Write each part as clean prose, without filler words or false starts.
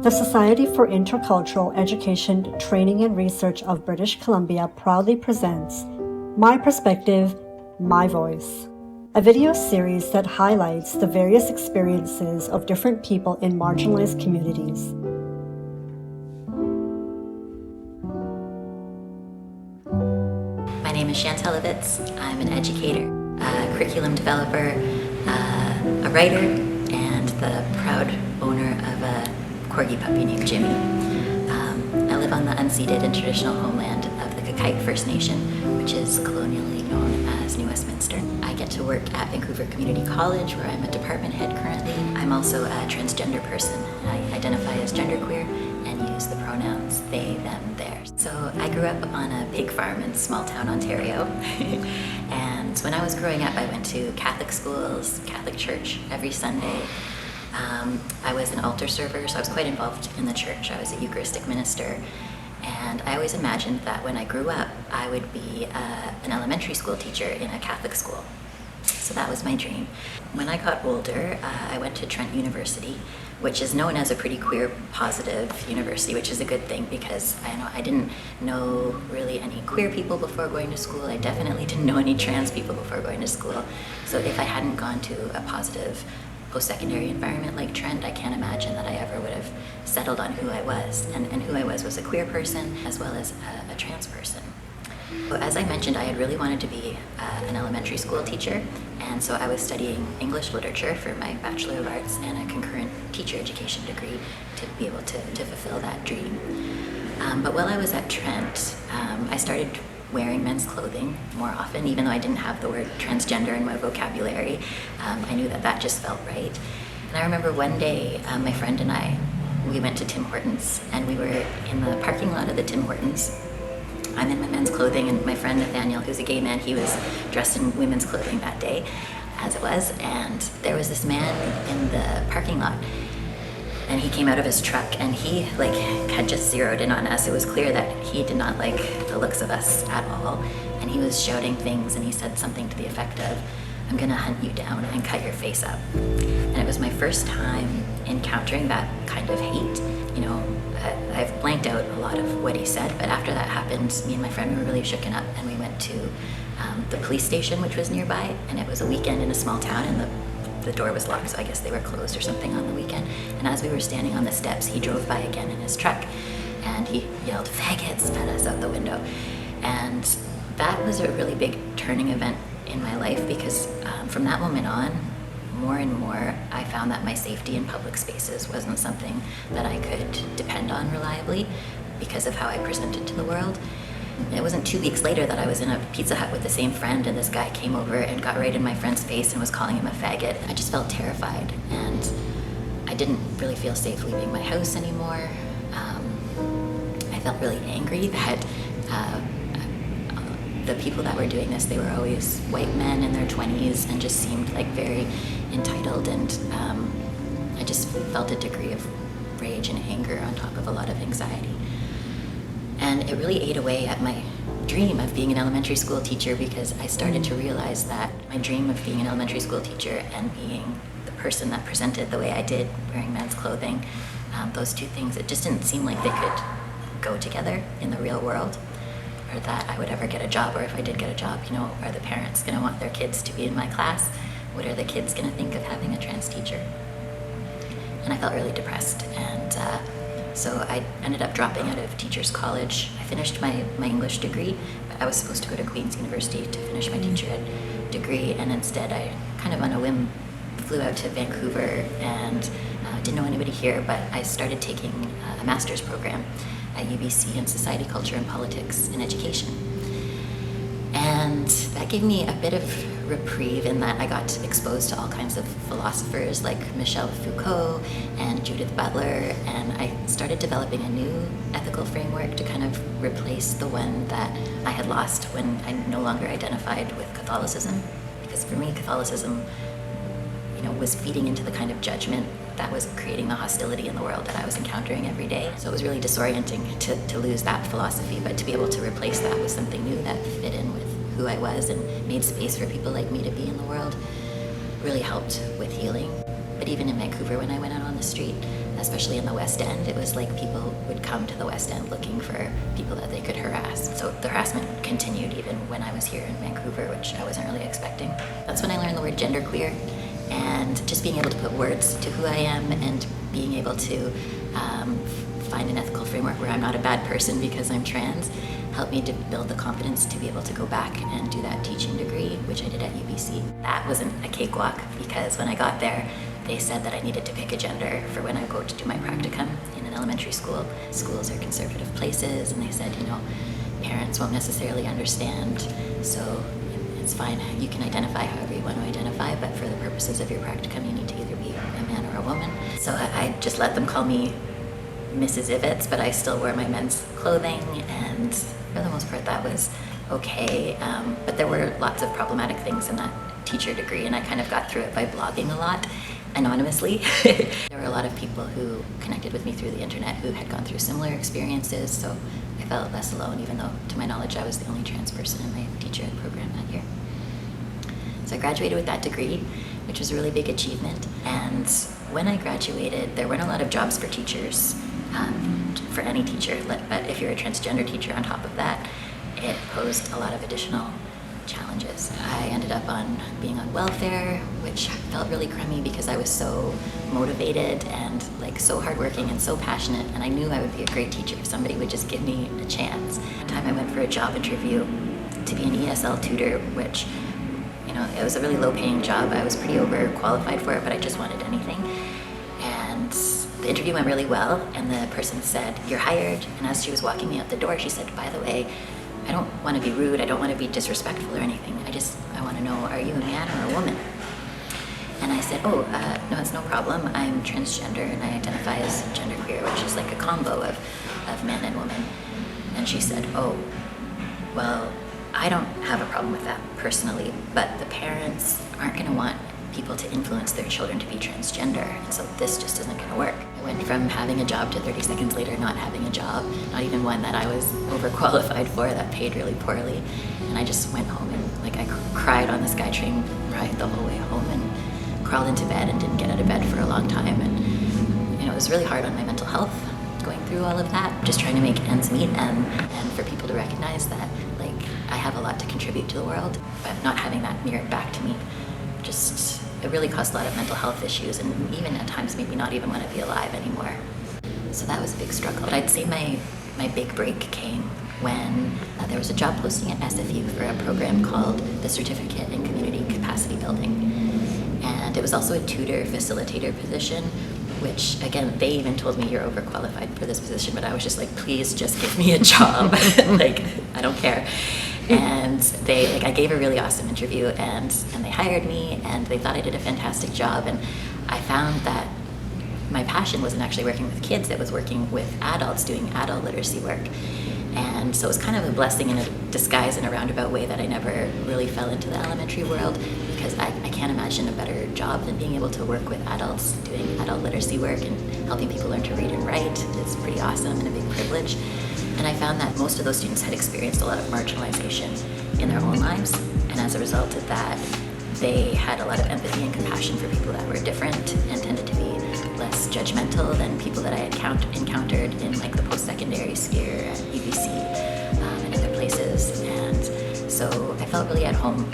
The Society for Intercultural Education, Training and Research of British Columbia proudly presents My Perspective, My Voice, a video series that highlights the various experiences of different people in marginalized communities. My name is Shantel. I'm an educator, a curriculum developer, a writer, and the proud owner of a corgi puppy named Jimmy. I live on the unceded and traditional homeland of the Kakite First Nation, which is colonially known as New Westminster. I get to work at Vancouver Community College, where I'm a department head currently. I'm also a transgender person. I identify as genderqueer and use the pronouns they, them, theirs. So I grew up on a pig farm in small town Ontario. And when I was growing up, I went to Catholic schools, Catholic church every Sunday. I was an altar server, so I was quite involved in the church. I was a Eucharistic minister. And I always imagined that when I grew up, I would be an elementary school teacher in a Catholic school. So that was my dream. When I got older, I went to Trent University, which is known as a pretty queer positive university, which is a good thing because I didn't know really any queer people before going to school. I definitely didn't know any trans people before going to school. So if I hadn't gone to a positive post-secondary environment like Trent, I can't imagine that I ever would have settled on who I was. And who I was a queer person as well as a trans person. So as I mentioned, I had really wanted to be an elementary school teacher, and so I was studying English literature for my Bachelor of Arts and a concurrent teacher education degree to be able to fulfill that dream. But while I was at Trent, I started wearing men's clothing more often, even though I didn't have the word transgender in my vocabulary. I knew that just felt right. And I remember one day, my friend and I, we went to Tim Hortons, and we were in the parking lot of the Tim Hortons. I'm in my men's clothing, and my friend Nathaniel, who's a gay man, he was dressed in women's clothing that day, as it was, and there was this man in the parking lot, and he came out of his truck, and he had just zeroed in on us. It was clear that he did not like the looks of us at all, and he was shouting things, and he said something to the effect of, "I'm gonna hunt you down and cut your face up." And it was my first time encountering that kind of hate. I've blanked out a lot of what he said, but after that happened, me and my friend were really shooken up, and we went to the police station, which was nearby, and it was a weekend in a small town, and the door was locked, so I guess they were closed or something on the weekend. And as we were standing on the steps, he drove by again in his truck, and he yelled "faggots" at us out the window. And that was a really big turning event in my life, because from that moment on, more and more, I found that my safety in public spaces wasn't something that I could depend on reliably because of how I presented to the world. It wasn't 2 weeks later that I was in a Pizza Hut with the same friend, and this guy came over and got right in my friend's face and was calling him a faggot. I just felt terrified, and I didn't really feel safe leaving my house anymore. I felt really angry that the people that were doing this, they were always white men in their 20s and just seemed like very entitled, and I just felt a degree of rage and anger on top of a lot of anxiety. And it really ate away at my dream of being an elementary school teacher, because I started to realize that my dream of being an elementary school teacher and being the person that presented the way I did, wearing men's clothing, those two things, it just didn't seem like they could go together in the real world, or that I would ever get a job, or if I did get a job, are the parents gonna want their kids to be in my class? What are the kids gonna think of having a trans teacher? And I felt really depressed, and so I ended up dropping out of teachers college. I finished my English degree, but I was supposed to go to Queen's University to finish my teacher ed degree, and instead I kind of on a whim flew out to Vancouver, and didn't know anybody here, but I started taking a master's program at UBC in Society, Culture, and Politics in Education. And that gave me a bit of reprieve in that I got exposed to all kinds of philosophers like Michel Foucault and Judith Butler, and I started developing a new ethical framework to kind of replace the one that I had lost when I no longer identified with Catholicism. Because for me, Catholicism, was feeding into the kind of judgment that was creating the hostility in the world that I was encountering every day. So it was really disorienting to lose that philosophy, but to be able to replace that with something new that fit in with who I was and made space for people like me to be in the world really helped with healing. But even in Vancouver, when I went out on the street, especially in the West End. It was like people would come to the West End looking for people that they could harass. So the harassment continued even when I was here in Vancouver, which I wasn't really expecting. That's when I learned the word genderqueer, and just being able to put words to who I am and being able to find an ethical framework where I'm not a bad person because I'm trans helped me to build the confidence to be able to go back and do that teaching degree, which I did at UBC. That wasn't a cakewalk, because when I got there, they said that I needed to pick a gender for when I go to do my practicum in an elementary school. Schools are conservative places, and they said, parents won't necessarily understand, so it's fine. You can identify however you want to identify, but for the purposes of your practicum, you need to either be a man or a woman. So I just let them call me Mrs. Ivets, but I still wore my men's clothing, and for the most part that was okay. But there were lots of problematic things in that teacher degree, and I kind of got through it by blogging a lot, anonymously. There were a lot of people who connected with me through the internet who had gone through similar experiences, so I felt less alone, even though, to my knowledge, I was the only trans person in my teacher ed program that year. So I graduated with that degree, which was a really big achievement. And when I graduated, there weren't a lot of jobs for teachers, for any teacher, but if you're a transgender teacher on top of that, it posed a lot of additional challenges. I ended up being on welfare, which felt really crummy because I was so motivated and so hardworking and so passionate, and I knew I would be a great teacher if somebody would just give me a chance. One time I went for a job interview to be an ESL tutor, which, it was a really low-paying job. I was pretty overqualified for it, but I just wanted anything. And the interview went really well, and the person said, "You're hired." And as she was walking me out the door, she said, "By the way, I don't want to be rude, I don't want to be disrespectful or anything. I want to know, are you a man or a woman?" And I said, "Oh, no, it's no problem. I'm transgender and I identify as genderqueer," which is like a combo of man and woman. And she said, "Oh, well, I don't have a problem with that personally, but the parents aren't going to want people to influence their children to be transgender, and so this just isn't going to work." I went from having a job to 30 seconds later not having a job, not even one that I was overqualified for, that paid really poorly. And I just went home and I cried on the SkyTrain ride the whole way home, and crawled into bed and didn't get out of bed for a long time. And it was really hard on my mental health going through all of that, just trying to make ends meet, and for people to recognize that I have a lot to contribute to the world, but not having that mirrored back to me, it really caused a lot of mental health issues, and even at times made me not even want to be alive anymore. So that was a big struggle. But I'd say my big break came when there was a job posting at SFU for a program called the Certificate in Community Capacity Building. And it was also a tutor facilitator position, which, again, they even told me, "You're overqualified for this position," but I was just like, "Please just give me a job." I don't care. And I gave a really awesome interview, and they hired me, and they thought I did a fantastic job. And I found that my passion wasn't actually working with kids, it was working with adults, doing adult literacy work. And so it was kind of a blessing in a disguise in a roundabout way that I never really fell into the elementary world, because I can't imagine a better job than being able to work with adults, doing adult literacy work and helping people learn to read and write. It's pretty awesome and a big privilege. And I found that most of those students had experienced a lot of marginalization in their own lives, and as a result of that, they had a lot of empathy and compassion for people that were different, and tended to be less judgmental than people that I had encountered in the post-secondary sphere at UBC and other places. And so I felt really at home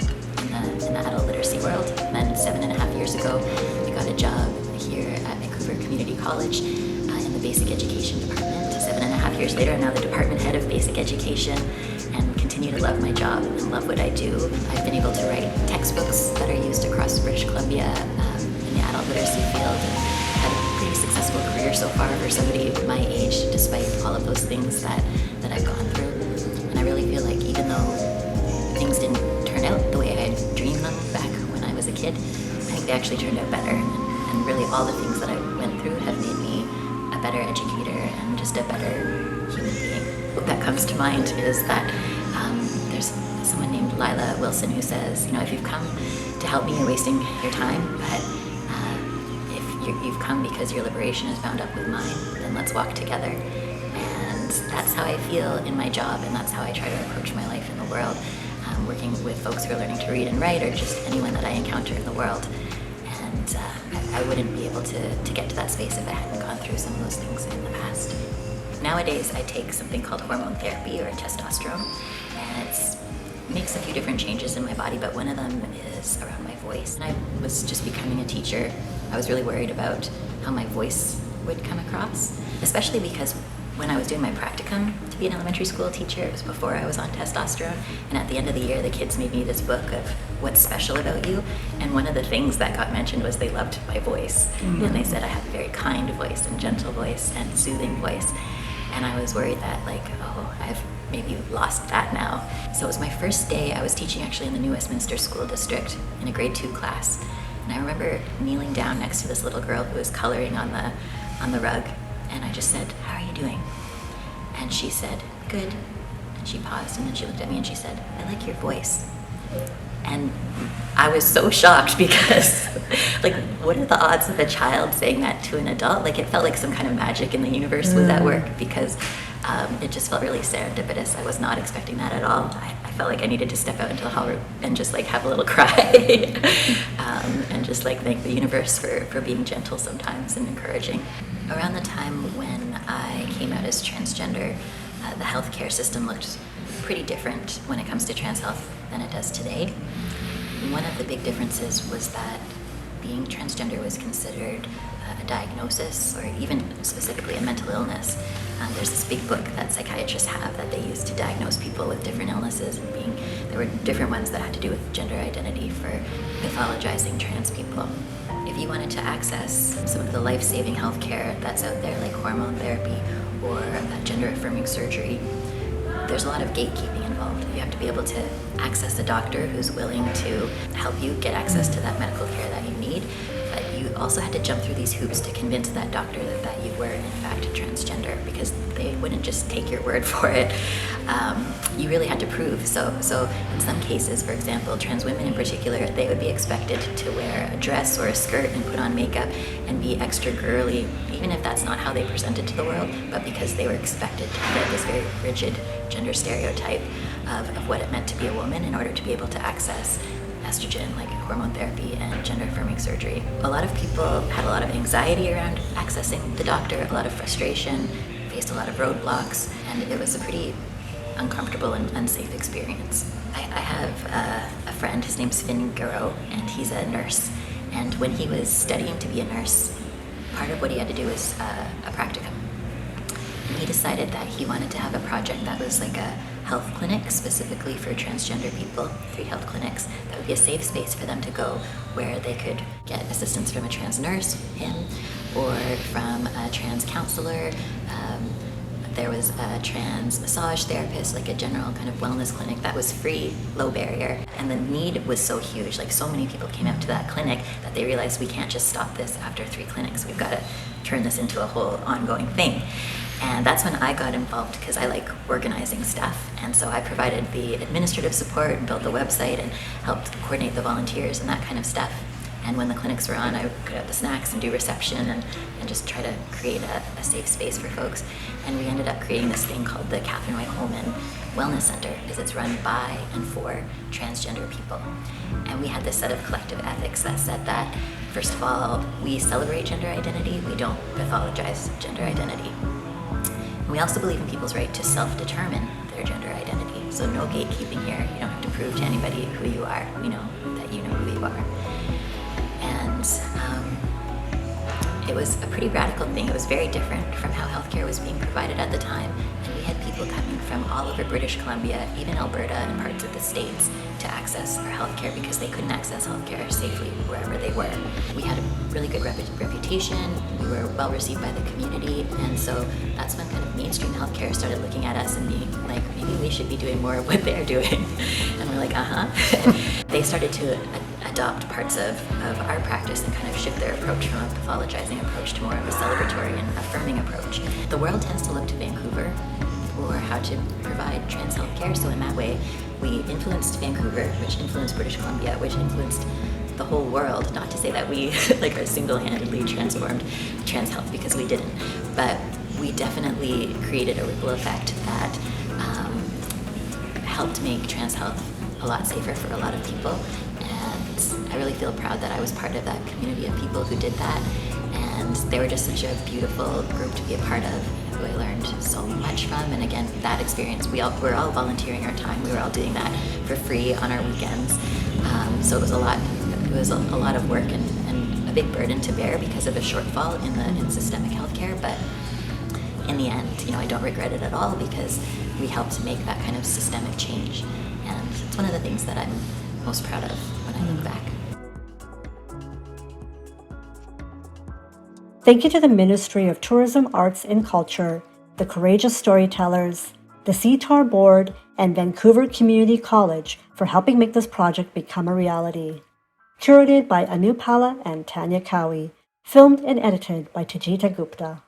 in the adult literacy world. And then 7.5 years ago, I got a job here at Vancouver Community College in the basic education department. 7.5 years later, I'm now the department head of basic education, and continue to love my job and love what I do. I've been able to write textbooks that are used across British Columbia in the adult literacy field, and had a pretty successful career so far for somebody my age, despite all of those things that I've gone through. And I really feel like even though things didn't turn out the way I had dreamed them back when I was a kid, I think they actually turned out better. And really all the things that I went through have made me a better educator and just a better human being. What that comes to mind is that there's someone named Lila Wilson who says, if you've come to help me, you're wasting your time, but if you've come because your liberation is bound up with mine, then let's walk together. And that's how I feel in my job, and that's how I try to approach my life in the world, working with folks who are learning to read and write, or just anyone that I encounter in the world. And I wouldn't be able to get to that space if I hadn't gone through through some of those things in the past. Nowadays, I take something called hormone therapy or testosterone, and it makes a few different changes in my body, but one of them is around my voice. And I was just becoming a teacher. I was really worried about how my voice would come across, especially because when I was doing my practicum to be an elementary school teacher, it was before I was on testosterone, and at the end of the year, the kids made me this book of what's special about you, and one of the things that got mentioned was they loved my voice, and they said I have a very kind voice and gentle voice and soothing voice, and I was worried that I've maybe lost that now. So it was my first day. I was teaching actually in the New Westminster School District in a grade 2 class, and I remember kneeling down next to this little girl who was coloring on the rug, and I just said, "How are you doing?" And she said, "Good." And she paused, and then she looked at me and she said, "I like your voice." And I was so shocked because, what are the odds of a child saying that to an adult? It felt like some kind of magic in the universe was at work, because it just felt really serendipitous. I was not expecting that at all. I felt like I needed to step out into the hall and just have a little cry and just thank the universe for being gentle sometimes and encouraging. Around the time when I came out as transgender, the healthcare system looked pretty different when it comes to trans health than it does today. One of the big differences was that being transgender was considered a diagnosis, or even specifically a mental illness. There's this big book that psychiatrists have that they use to diagnose people with different illnesses, and there were different ones that had to do with gender identity for pathologizing trans people. If you wanted to access some of the life-saving healthcare that's out there, like hormone therapy or gender-affirming surgery, there's a lot of gatekeeping involved. You have to be able to access a doctor who's willing to help you get access to that medical care that you need, but you also had to jump through these hoops to convince that doctor that you were in fact transgender, because they wouldn't just take your word for it. You really had to prove. So in some cases, for example, trans women in particular, they would be expected to wear a dress or a skirt and put on makeup and be extra girly, even if that's not how they presented to the world, but because they were expected to fit this very rigid gender stereotype of what it meant to be a woman in order to be able to access estrogen, like hormone therapy and gender-affirming surgery. A lot of people had a lot of anxiety around accessing the doctor, a lot of frustration, faced a lot of roadblocks, and it was a pretty uncomfortable and unsafe experience. I have a friend, his name's Finn Garreau, and he's a nurse. And when he was studying to be a nurse, part of what he had to do was a practicum. And he decided that he wanted to have a project that was like a health clinic specifically for transgender people, 3 health clinics, that would be a safe space for them to go, where they could get assistance from a trans nurse, him, or from a trans counselor. There was a trans massage therapist, like a general kind of wellness clinic that was free, low barrier. And the need was so huge, so many people came out to that clinic that they realized we can't just stop this after 3 clinics. We've got to turn this into a whole ongoing thing. And that's when I got involved, because I like organizing stuff. And so I provided the administrative support and built the website and helped coordinate the volunteers and that kind of stuff. And when the clinics were on, I would put out the snacks and do reception and just try to create a safe space for folks. And we ended up creating this thing called the Catherine White Holman Wellness Center, because it's run by and for transgender people. And we had this set of collective ethics that said that, first of all, we celebrate gender identity, we don't pathologize gender identity. And we also believe in people's right to self-determine their gender identity. So no gatekeeping here. You don't have to prove to anybody who you are. We know that you know who you are. And it was a pretty radical thing. It was very different from how healthcare was being provided at the time. And we had people coming from all over British Columbia, even Alberta and parts of the States, to access our healthcare because they couldn't access healthcare safely wherever they were. We had a really good reputation. We were well received by the community. And so that's when kind of mainstream healthcare started looking at us and being like, maybe we should be doing more of what they're doing. And we're like, They started to adopt parts of our practice and kind of shift their approach from a pathologizing approach to more of a celebratory and affirming approach. The world tends to look to Vancouver for how to provide trans health care, so in that way we influenced Vancouver, which influenced British Columbia, which influenced the whole world. Not to say that we are single-handedly transformed trans health, because we didn't, but we definitely created a ripple effect that helped make trans health a lot safer for a lot of people. I really feel proud that I was part of that community of people who did that, and and they were just such a beautiful group to be a part of, who I learned so much from. And again, that experience, we're all volunteering our time. We were all doing that for free on our weekends. So it was a lot. It was a lot of work and a big burden to bear because of a shortfall in systemic healthcare. But in the end, I don't regret it at all, because we helped to make that kind of systemic change. And it's one of the things that I'm most proud of when I look back. Thank you to the Ministry of Tourism, Arts and Culture, the Courageous Storytellers, the CTAR Board, and Vancouver Community College for helping make this project become a reality. Curated by Anupala and Tanya Cowie, filmed and edited by Tajita Gupta.